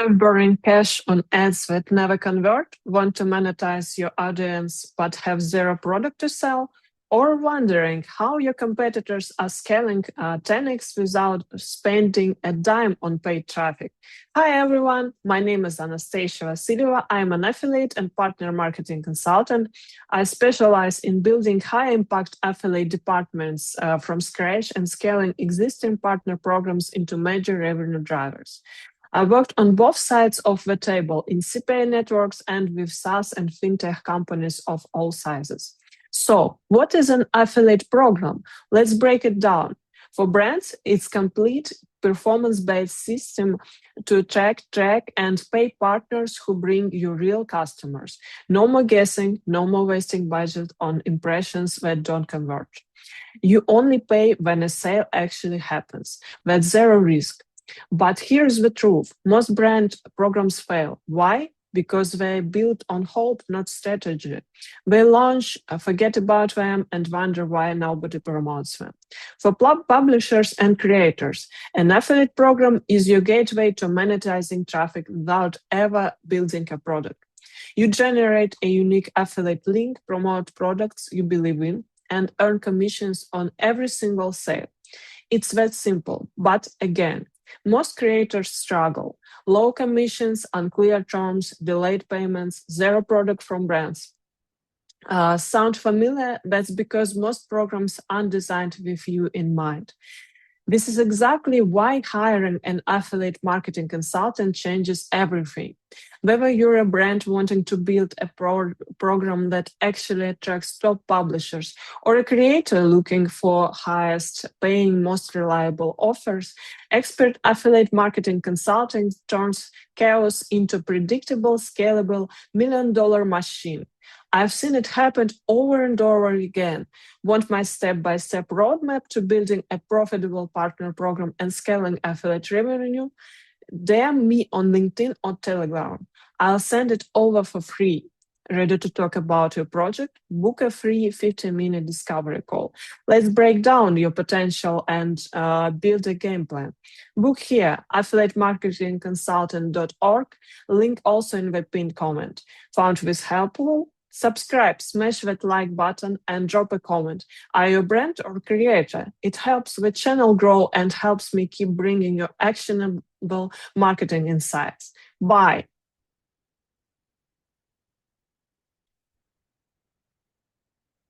Burning cash on ads that never convert, want to monetize your audience but have zero product to sell, or wondering how your competitors are scaling 10x without spending a dime on paid traffic. Hi everyone, my name is Anastasia Vasilyeva. I'm an affiliate and partner marketing consultant. I specialize in building high impact affiliate departments from scratch and scaling existing partner programs into major revenue drivers. I worked on both sides of the table in CPA networks and with SaaS and fintech companies of all sizes. So, what is an affiliate program? Let's break it down. For brands, it's complete performance-based system to track, and pay partners who bring you real customers. No more guessing, no more wasting budget on impressions that don't convert. You only pay when a sale actually happens. That's zero risk. But here's the truth. Most brand programs fail. Why? Because they're built on hope, not strategy. They launch, forget about them, and wonder why nobody promotes them. For publishers and creators, an affiliate program is your gateway to monetizing traffic without ever building a product. You generate a unique affiliate link, promote products you believe in, and earn commissions on every single sale. It's that simple. But again, most creators struggle. Low commissions, unclear terms, delayed payments, zero product from brands. Sound familiar? That's because most programs aren't designed with you in mind. This is exactly why hiring an affiliate marketing consultant changes everything. Whether you're a brand wanting to build a program that actually attracts top publishers, or a creator looking for highest paying, most reliable offers, expert affiliate marketing consulting turns chaos into predictable, scalable, $1 million machine. I've seen it happen over and over again. Want my step-by-step roadmap to building a profitable partner program and scaling affiliate revenue? DM me on LinkedIn or Telegram. I'll send it over for free. Ready to talk about your project? Book a free 15-minute discovery call. Let's break down your potential and build a game plan. Book here, affiliatemarketingconsultant.org. Link also in the pinned comment. Found this helpful? Subscribe, smash that like button, and drop a comment. Are you a brand or creator? It helps the channel grow and helps me keep bringing you actionable marketing insights. Bye.